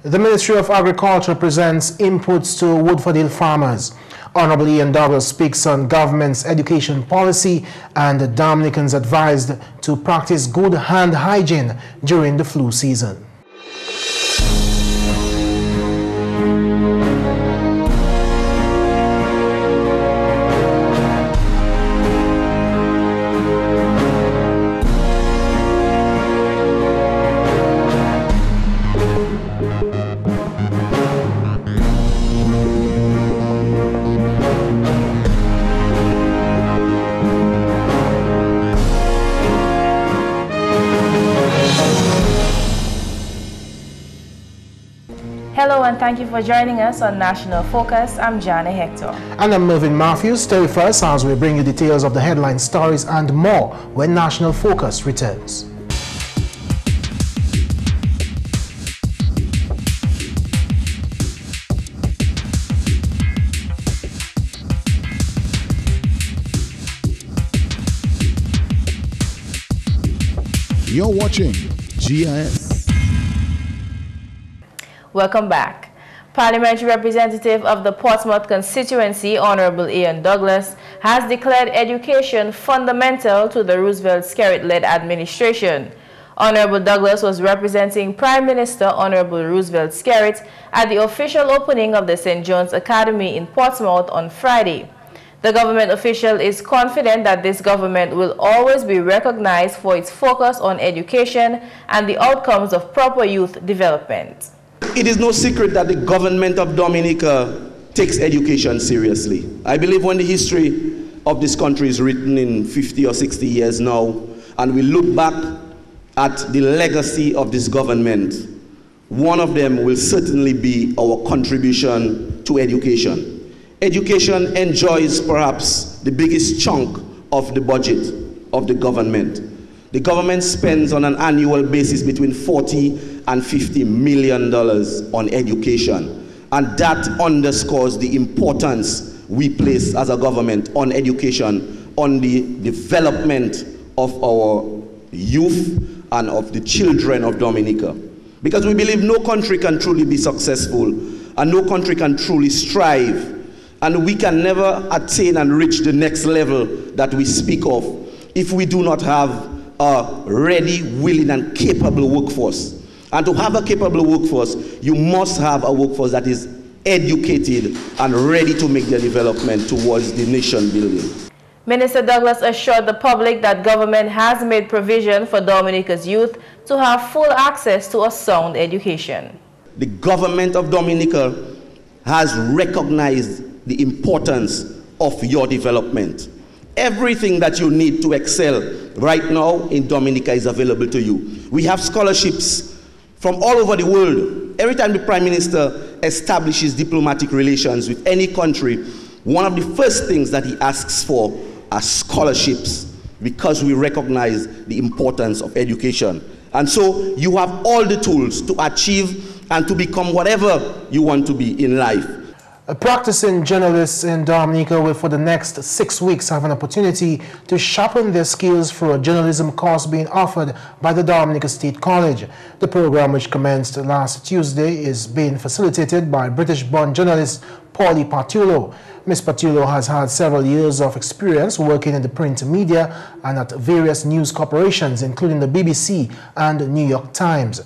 The Ministry of Agriculture presents inputs to Woodford Hill farmers. Honorable Ian Douglas speaks on government's education policy, and the Dominicans advised to practice good hand hygiene during the flu season. Hello and thank you for joining us on National Focus. I'm Jarna, Hector. And I'm Mervin. Stay first as we bring you details of the headline stories and more when National Focus returns. You're watching GIS. Welcome back. Parliamentary representative of the Portsmouth constituency, Honorable Ian Douglas, has declared education fundamental to the Roosevelt Skerrit-led administration. Honorable Douglas was representing Prime Minister Honorable Roosevelt Skerrit at the official opening of the St. John's Academy in Portsmouth on Friday. The government official is confident that this government will always be recognized for its focus on education and the outcomes of proper youth development. It is no secret that the government of Dominica takes education seriously. I believe when the history of this country is written in 50 or 60 years now, and we look back at the legacy of this government, one of them will certainly be our contribution to education. Education enjoys perhaps the biggest chunk of the budget of the government. The government spends on an annual basis between $40 and $50 million on education. And that underscores the importance we place as a government on education, on the development of our youth and of the children of Dominica. Because we believe no country can truly be successful and no country can truly strive, and we can never attain and reach the next level that we speak of if we do not have a ready, willing, and capable workforce. And to have a capable workforce, you must have a workforce that is educated and ready to make their development towards the nation building. Minister Douglas assured the public that government has made provision for Dominica's youth to have full access to a sound education. The government of Dominica has recognized the importance of your development. Everything that you need to excel right now in Dominica is available to you. We have scholarships from all over the world. Every time the Prime Minister establishes diplomatic relations with any country, one of the first things that he asks for are scholarships, because we recognize the importance of education. And so you have all the tools to achieve and to become whatever you want to be in life. Practicing journalists in Dominica will for the next 6 weeks have an opportunity to sharpen their skills for a journalism course being offered by the Dominica State College. The program, which commenced last Tuesday, is being facilitated by British-born journalist Paulie Patullo. Ms. Patullo has had several years of experience working in the print media and at various news corporations, including the BBC and the New York Times.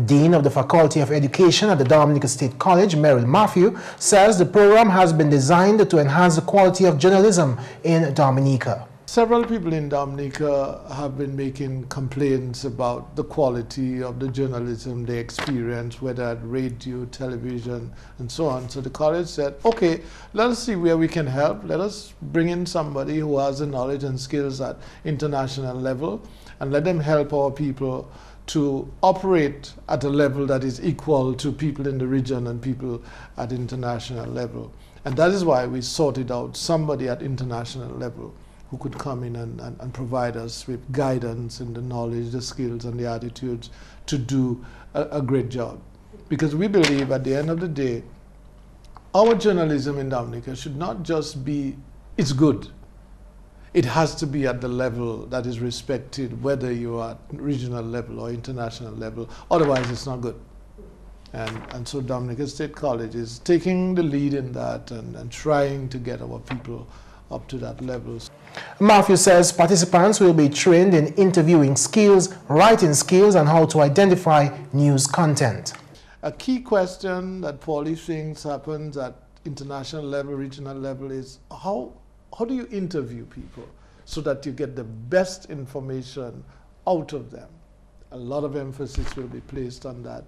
Dean of the Faculty of Education at the Dominica State College, Mervin, says the program has been designed to enhance the quality of journalism in Dominica. Several people in Dominica have been making complaints about the quality of the journalism they experience, whether at radio, television, and so on. So the college said, okay, let us see where we can help. Let us bring in somebody who has the knowledge and skills at international level, and let them help our people to operate at a level that is equal to people in the region and people at international level. And that is why we sorted out somebody at international level who could come in and provide us with guidance and the knowledge, the skills, and the attitudes to do a great job. Because we believe at the end of the day, our journalism in Dominica should not just be, it's good. It has to be at the level that is respected, whether you are at regional level or international level. Otherwise, it's not good. And so Dominica State College is taking the lead in that and trying to get our people up to that level. Matthew says participants will be trained in interviewing skills, writing skills, and how to identify news content. A key question that Paulie thinks happens at international level, regional level is how do you interview people so that you get the best information out of them? A lot of emphasis will be placed on that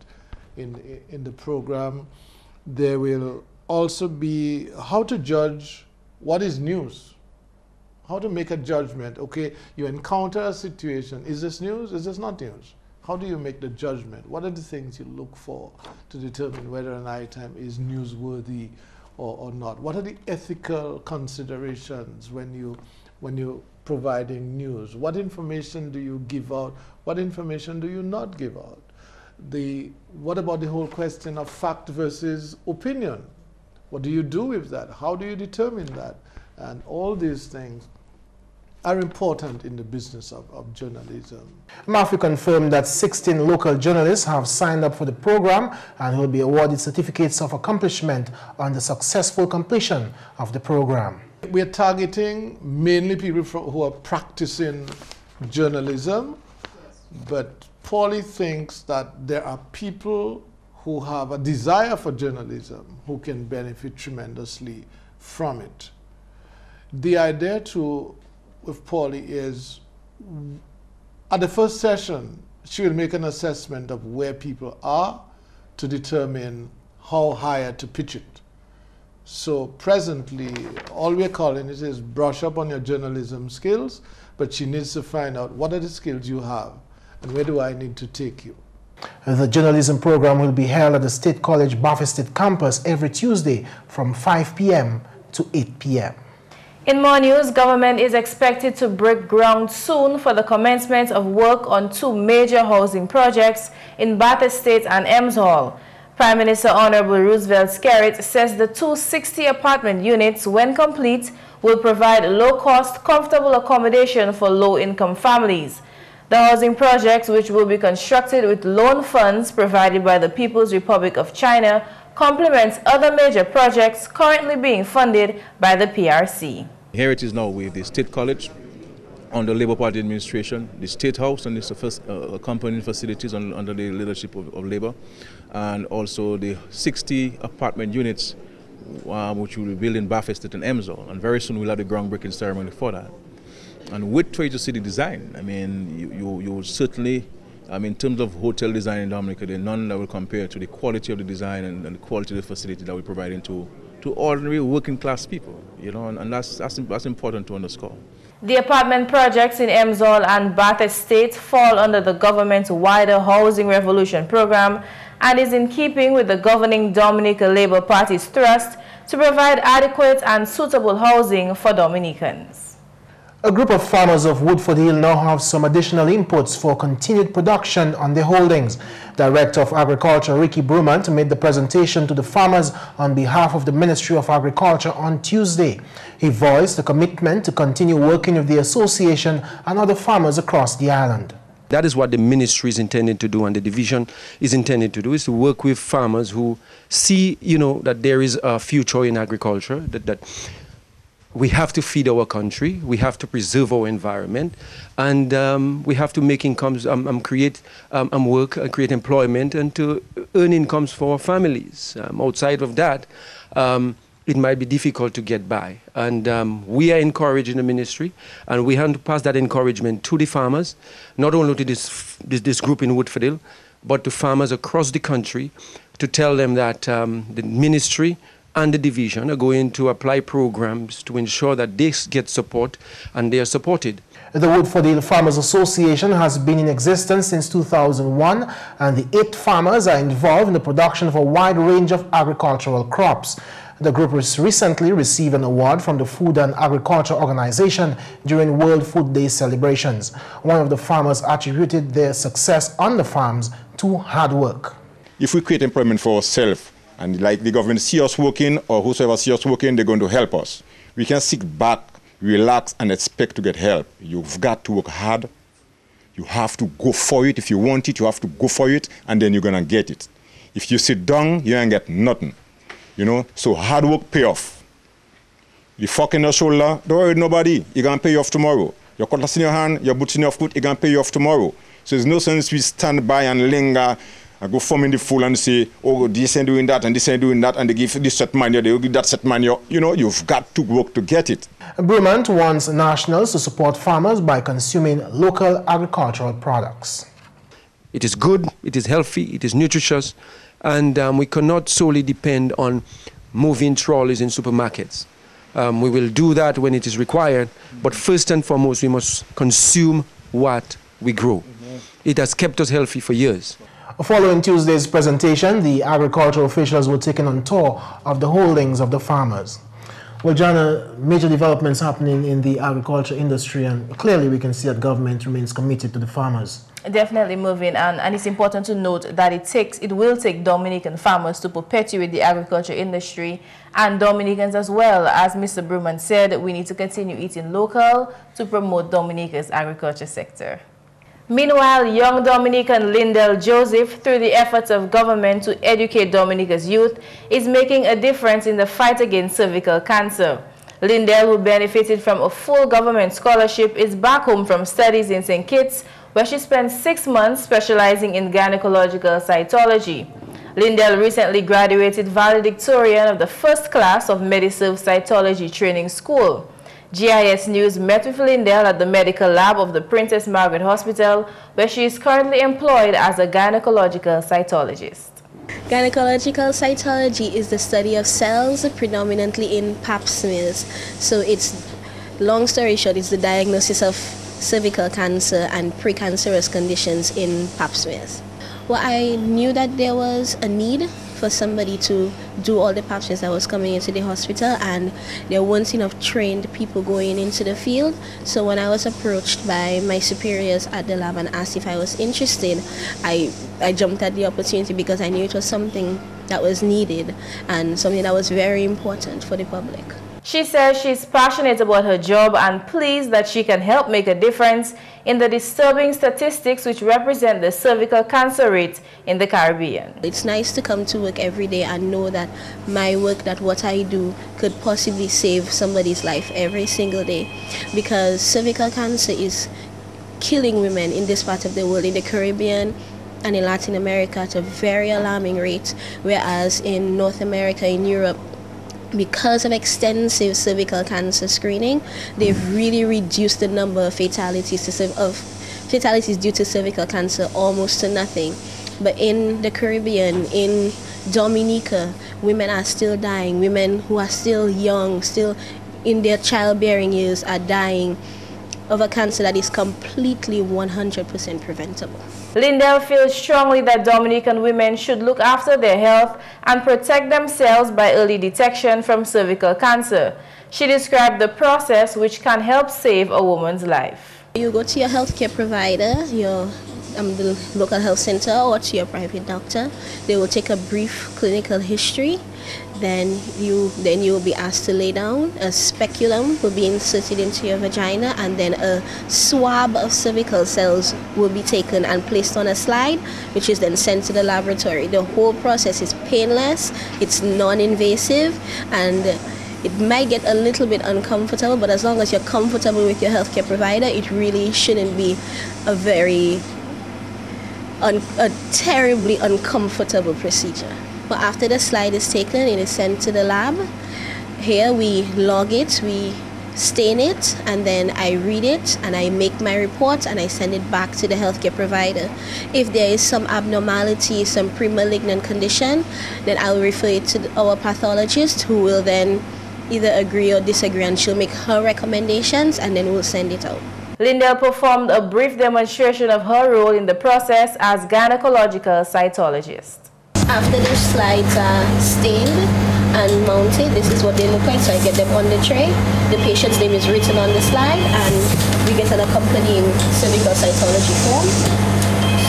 in the program. There will also be how to judge what is news, how to make a judgment. Okay, you encounter a situation. Is this news? Is this not news? How do you make the judgment? What are the things you look for to determine whether an item is newsworthy or not? What are the ethical considerations when you're providing news? What information do you give out? What information do you not give out? What about the whole question of fact versus opinion? What do you do with that? How do you determine that? And all these things are important in the business of journalism. Matthew confirmed that 16 local journalists have signed up for the program and will be awarded certificates of accomplishment on the successful completion of the program. We are targeting mainly people who are practicing journalism, but Paulie thinks that there are people who have a desire for journalism who can benefit tremendously from it. The idea with Paulie is at the first session, she will make an assessment of where people are to determine how higher to pitch it. So presently, all we're calling it is brush up on your journalism skills, but she needs to find out what are the skills you have and where do I need to take you. The journalism program will be held at the State College Baffin State campus every Tuesday from 5 p.m. to 8 p.m. In more news, government is expected to break ground soon for the commencement of work on 2 major housing projects in Bath Estate and Ems Hall. Prime Minister Honorable Roosevelt Skerrit says the 260 apartment units, when complete, will provide low-cost, comfortable accommodation for low-income families. The housing projects, which will be constructed with loan funds provided by the People's Republic of China, complements other major projects currently being funded by the PRC. Here it is now with the State College under Labour Party administration, the State House and its first accompanying facilities under the leadership of Labour, and also the 60 apartment units which will be built in Bath Estate and Ems Hall, and very soon we'll have the groundbreaking ceremony for that. And wait till you see the design. I mean, you will certainly, in terms of hotel design in Dominica, there are none that will compare to the quality of the design and the quality of the facility that we're providing to ordinary working class people, and that's important to underscore. The apartment projects in Ems Hall and Bath Estate fall under the government's wider Housing Revolution program and is in keeping with the governing Dominica Labour Party's thrust to provide adequate and suitable housing for Dominicans. A group of farmers of Woodford Hill now have some additional inputs for continued production on their holdings. Director of Agriculture Ricky Brumant made the presentation to the farmers on behalf of the Ministry of Agriculture on Tuesday. He voiced the commitment to continue working with the association and other farmers across the island. That is what the ministry is intended to do, and the division is intended to do, is to work with farmers who see, that there is a future in agriculture, that we have to feed our country, we have to preserve our environment, and we have to make incomes, create work, create employment, and to earn incomes for our families. Outside of that, it might be difficult to get by. And we are encouraging the ministry, and we have to pass that encouragement to the farmers, not only to this group in Woodford Hill, but to farmers across the country, to tell them that the ministry and the division are going to apply programs to ensure that they get support and they are supported. The Woodford Hill Farmers Association has been in existence since 2001, and the 8 farmers are involved in the production of a wide range of agricultural crops. The group recently received an award from the Food and Agriculture Organization during World Food Day celebrations. One of the farmers attributed their success on the farms to hard work. If we create employment for ourselves, and like the government see us working, or whosoever see us working, they're going to help us. We can sit back, relax, and expect to get help. You've got to work hard. You have to go for it. If you want it, you have to go for it, and then you're going to get it. If you sit down, you ain't get nothing. You know, so hard work pay off. The fork in your shoulder, don't worry with nobody. You're going to pay you off tomorrow. Your cutlass in your hand, your boots in your foot, you're going to pay you off tomorrow. So there's no sense we stand by and linger and go form in the fool and say, oh, this ain't doing that and this ain't doing that, and they give this set man, they will give that set man. You know, you've got to work to get it. Brumant wants nationals to support farmers by consuming local agricultural products. It is good, it is healthy, it is nutritious, and we cannot solely depend on moving trolleys in supermarkets. We will do that when it is required, but first and foremost, we must consume what we grow. It has kept us healthy for years. Following Tuesday's presentation, the agricultural officials were taken on tour of the holdings of the farmers. Well, Jarna, major developments happening in the agriculture industry, and clearly we can see that government remains committed to the farmers. Definitely moving, and it's important to note that it will take Dominican farmers to perpetuate the agriculture industry, and Dominicans as well. As Mr. Brumant said, we need to continue eating local to promote Dominica's agriculture sector. Meanwhile, young Dominican Lindell Joseph, through the efforts of government to educate Dominica's youth, is making a difference in the fight against cervical cancer. Lindell, who benefited from a full government scholarship, is back home from studies in St. Kitts, where she spent 6 months specializing in gynecological cytology. Lindell recently graduated valedictorian of the first class of Mediserve Cytology Training School. GIS News met with Lindell at the medical lab of the Princess Margaret Hospital, where she is currently employed as a gynecological cytologist. Gynecological cytology is the study of cells predominantly in pap smears. So it's, long story short, it's the diagnosis of cervical cancer and precancerous conditions in pap smears. Well, I knew that there was a need for somebody to do all the pap smears that was coming into the hospital, and there weren't enough trained people going into the field. So when I was approached by my superiors at the lab and asked if I was interested, I jumped at the opportunity because I knew it was something that was needed and something that was very important for the public. She says she's passionate about her job and pleased that she can help make a difference in the disturbing statistics which represent the cervical cancer rate in the Caribbean. It's nice to come to work every day and know that my work, that what I do, could possibly save somebody's life every single day, because cervical cancer is killing women in this part of the world, in the Caribbean and in Latin America, at a very alarming rate, whereas in North America, in Europe, because of extensive cervical cancer screening, they've really reduced the number of fatalities due to cervical cancer almost to nothing. But in the Caribbean, in Dominica, women are still dying. Women who are still young, still in their childbearing years, are dying of a cancer that is completely 100% preventable. Lindell feels strongly that Dominican women should look after their health and protect themselves by early detection from cervical cancer. She described the process which can help save a woman's life. You go to your healthcare provider, the local health center, or to your private doctor. They will take a brief clinical history. Then you will be asked to lay down. A speculum will be inserted into your vagina, and then a swab of cervical cells will be taken and placed on a slide, which is then sent to the laboratory. The whole process is painless, it's non-invasive, and it might get a little bit uncomfortable, but as long as you're comfortable with your healthcare provider, it really shouldn't be a terribly uncomfortable procedure. But after the slide is taken, it is sent to the lab. Here we log it, we stain it, and then I read it and I make my report and I send it back to the healthcare provider. If there is some abnormality, some pre-malignant condition, then I'll refer it to our pathologist, who will then either agree or disagree, and she'll make her recommendations and then we'll send it out. Lindell performed a brief demonstration of her role in the process as gynecological cytologist. After the slides are stained and mounted, this is what they look like. So I get them on the tray. The patient's name is written on the slide, and we get an accompanying cervical cytology form.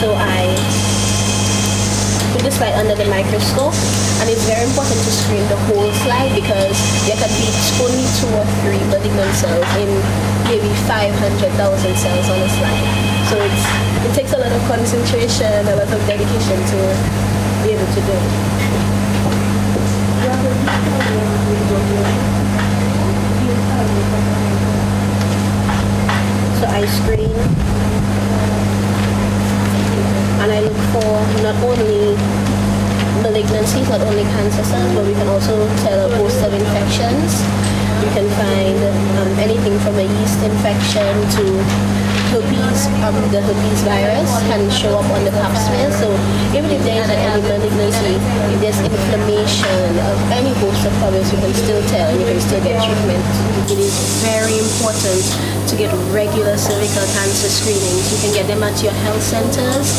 So I put the slide under the microscope, and it's very important to screen the whole slide because there can be only 2 or 3 malignant cells in maybe 500,000 cells on a slide. So it takes a lot of concentration, a lot of dedication to able to do it. So I screen and I look for not only malignancies, not only cancer cells, but we can also tell a host of infections. You can find anything from a yeast infection to herpes, the herpes virus can show up on the pap smear. So even if there is any malignancy, if there's inflammation of any host of problems, you can still tell and you can still get treatment. It is very important to get regular cervical cancer screenings. You can get them at your health centers,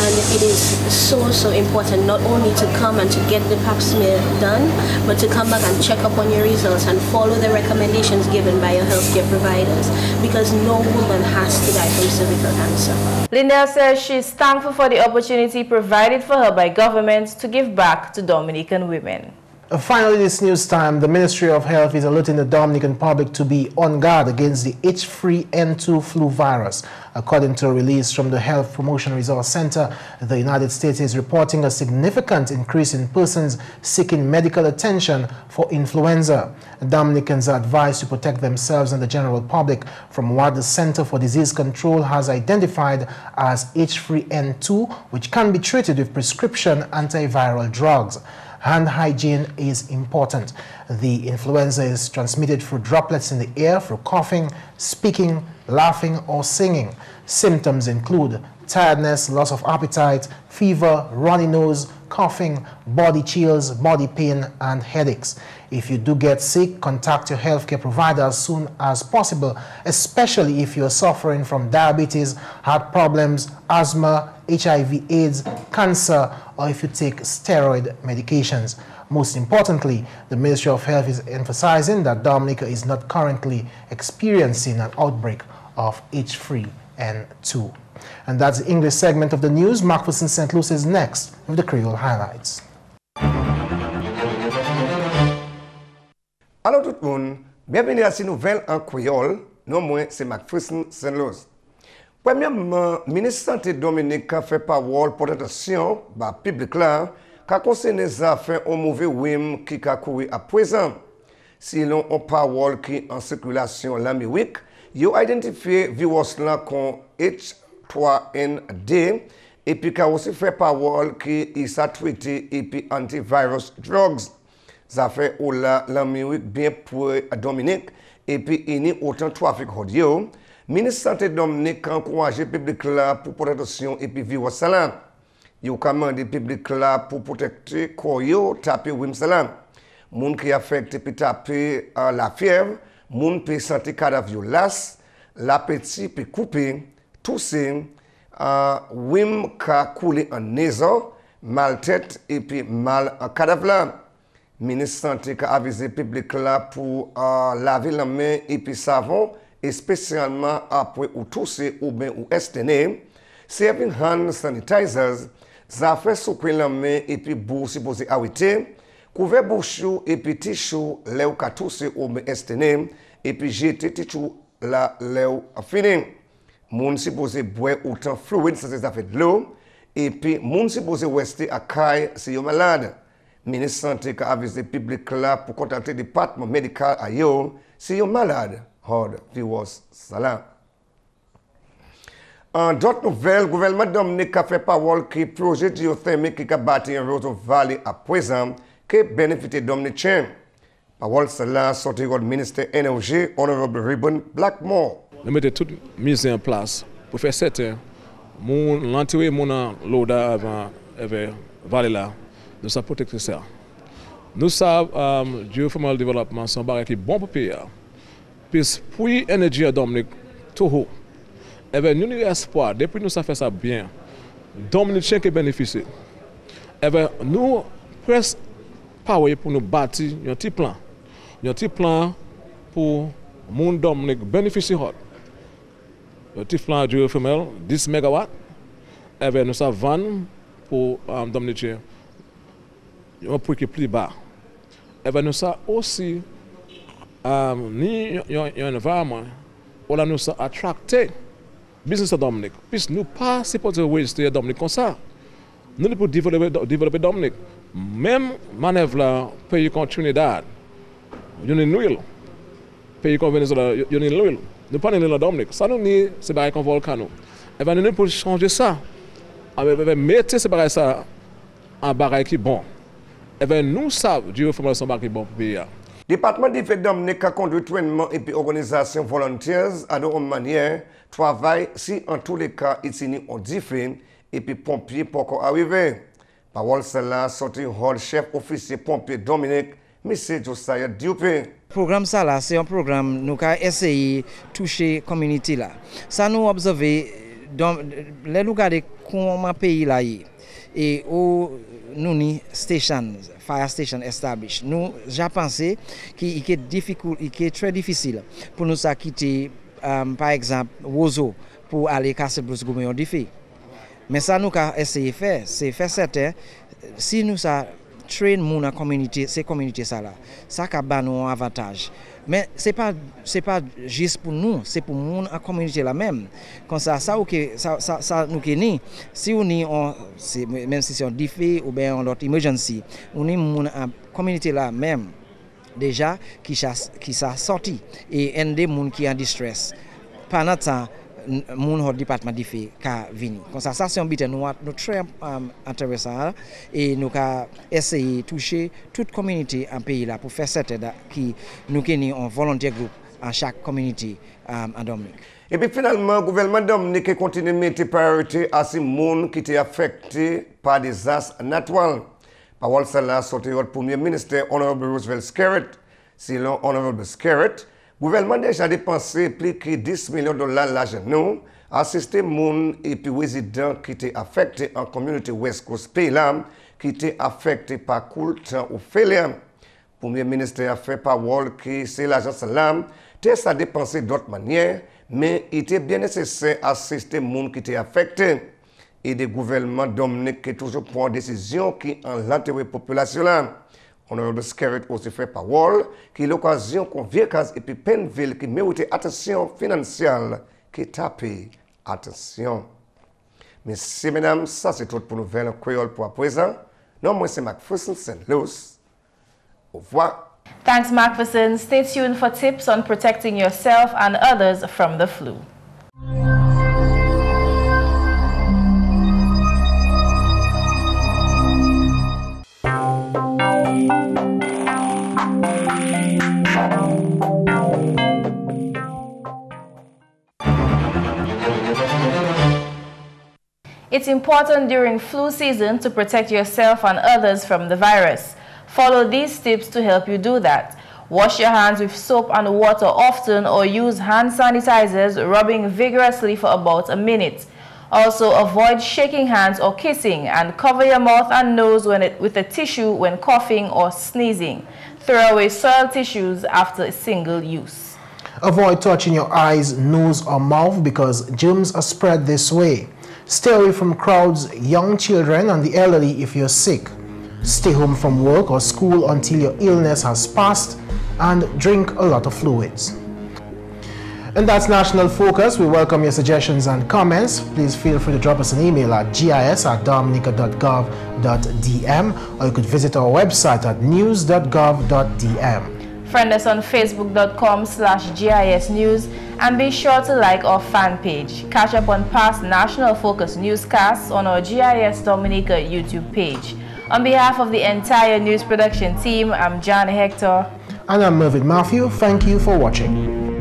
and it is so important not only to come and to get the pap smear done, but to come back and check up on your results and follow the recommendations given by your healthcare providers, because no woman has to die from cervical cancer. Linnell says she's thankful for the opportunity provided for her by government to give back to Dominican women. Finally, this news time, the Ministry of Health is alerting the Dominican public to be on guard against the H3N2 flu virus. According to a release from the Health Promotion Resource Center, the United States is reporting a significant increase in persons seeking medical attention for influenza. Dominicans are advised to protect themselves and the general public from what the Center for Disease Control has identified as H3N2, which can be treated with prescription antiviral drugs. Hand hygiene is important. The influenza is transmitted through droplets in the air through coughing, speaking, laughing, or singing. Symptoms include tiredness, loss of appetite, fever, runny nose, coughing, body chills, body pain, and headaches. If you do get sick, contact your healthcare provider as soon as possible, especially if you're suffering from diabetes, heart problems, asthma, HIV/AIDS, cancer, or if you take steroid medications. Most importantly, the Ministry of Health is emphasizing that Dominica is not currently experiencing an outbreak of H3N2. And that's the English segment of the news. McPherson St. Luce is next with the Creole highlights. Allô tout le monde, bienvenue à cette nouvelle en créole. Non, moi, c'est McPherson St. Luce. Premièrement, le ministre de la Santé Dominica fait parole pour attention par le public là, qui concerne les affaires au mauvais whim qui a couru à présent. Si l'on a parole qui est en circulation l'Amérique, ils ont identifié le virus là comme H3N2 et puis qui a aussi fait parole qui est traité et puis antivirus drugs. Ça fait où l'Amérique bien pour Dominique et puis il y a autant de trafic audio. Ministre Santé Dominique a encouragé le public là pour protection et puis vivre salam. Il a commandé le public là pour protéger quoi taper wim salam. Moun qui affecté puis taper la fièvre, moun peut sentir cadavre las, l'appétit puis couper, tousser, wim ka couler en naso, mal tête et puis mal en cadavre là. Ministre Santé a avisé le public là pour laver la main et puis savon, et spécialement après ou tousser ou bien ou estené. Serving hand sanitizers, ça fait souper la main et puis bouche supposé arrêter, couvert bouche et puis tissu, là où tousser ou bien estené, et puis jeter tissu là où fini. Moun supposé boire autant fluide, ça c'est fait de l'eau, et puis moun supposé rester à caille si vous malade. Ministre Santé a avisé le public là pour contacter le département médical à yo si vous malade. Horde viewers salam. En d'autres nouvelles, le gouvernement Dominique a fait parole que le projet géothermique qui a bâti en Roseau Valley à présent qui bénéficie Dominicains. Parole cela sorti du ministère de l'Énergie, Honorable Ribbon Blackmore. Nous mettons toute mise en place pour faire certain l'entrée mon l'eau avant vallée là, nous savons protéger ça. Nous savons géothermal développement sont barré qui bon pour pays. Puis pour l'énergie à Dominique, tout haut. Et bien, nous avons espoir, depuis que nous avons fait ça bien, Dominicains qui bénéficient. Et bien, nous presque pas pour nous bâtir un petit plan. Un petit plan pour mon Dominique bénéficier. Un petit plan de femelle, 10 MW. Et bien, nous avons 20 pour Dominicains. Un prix qui est plus bas. Et bien, nous avons aussi ni un environnement où nous sommes attractés business à Dominique. Puisque nous pas supposés register Dominique comme ça. nous pour développer Dominique. Même manœuvre là, pays comme Trinidad, il y a une huile. Pays comme Venezuela, il y a une huile. Nous parlons de la Dominique. Ça nous dit, c'est pareil comme volcano. Et bien, nous pour changer ça, mettre ces bagages ça en bagages qui bon. Et bien, nous savons du reformation qui bon pour pays. Département des Fêtes Dominique a conduit trainement et puis organisation volontaires à de manière travail si en tous les cas ici on diffère et puis pompiers pour arriver. Parole celle-là sorti hall chef officier pompier Dominique M. Josiah Diopé. Programme ça là c'est un programme nous avons essayé toucher communauté là. Ça nous observer dans les regarder comment pays là et où nous ni station fire station established. Nous j'ai pensé qu'il est très difficile pour nous ça quitter par exemple Wozo pour aller casser plus gouverneur défi. Mais ça nous avons essayé faire, c'est faire certain si nous ça train mon communauté, ces communautés ça là, ça a nous un avantage. Mais c'est pas juste pour nous, c'est pour mon communauté là même. Comme ça nous ni si on est même si c'est un défi ou bien en autre emergency, on est mon communauté là même déjà qui ça sorti et un des monde qui en distress. Pendant ça mon département défi ka vini. Comme ça c'est un but nous très intéressant et nous ka essayer toucher toute communauté en pays là pour faire certain qui nous keni un volontaire groupe en chaque communauté en Dominique. Et puis finalement, le gouvernement Dominique continue à mettre priorité à ces gens qui étaient affectés par des désastres naturels. Parole celle-là sortie du Premier ministre Honorable Roosevelt Skerritt. Selon Honorable Skerritt, le gouvernement a déjà dépensé plus de $10 millions l'argent à assister les gens et puis résidents qui étaient affectés en communauté West Coast pays qui étaient affectés par coup de temps ou fêlé. Le Premier ministre a fait parole que c'est l'agence LAM qui a dépensé d'autres manières, mais il était bien nécessaire d'assister les gens qui étaient affectés. Et le gouvernement Dominique qui toujours prend une décision qui en l'intérêt de la population. Honorable Skerritt aussi fait parole qui est l'occasion qu'on vient et puis Penville qui mérite attention financière qui tape attention. Messieurs, mesdames, ça c'est tout pour nouvelle créole pour à présent. Non, moi c'est McPherson, St. Luce. Au revoir. Thanks, McPherson. Stay tuned for tips on protecting yourself and others from the flu. It's important during flu season to protect yourself and others from the virus. Follow these tips to help you do that. Wash your hands with soap and water often or use hand sanitizers, rubbing vigorously for about a minute. Also, avoid shaking hands or kissing and cover your mouth and nose with a tissue when coughing or sneezing. Throw away soiled tissues after a single use. Avoid touching your eyes, nose or mouth because germs are spread this way. Stay away from crowds, young children and the elderly if you're sick. Stay home from work or school until your illness has passed and drink a lot of fluids. And that's National Focus. We welcome your suggestions and comments. Please feel free to drop us an email at gis@dominica.gov.dm or you could visit our website at news.gov.dm. Friend us on facebook.com/GIS News and be sure to like our fan page. Catch up on past National Focus newscasts on our GIS Dominica YouTube page. On behalf of the entire news production team, I'm Jarna Hector. And I'm Mervin Matthew. Thank you for watching.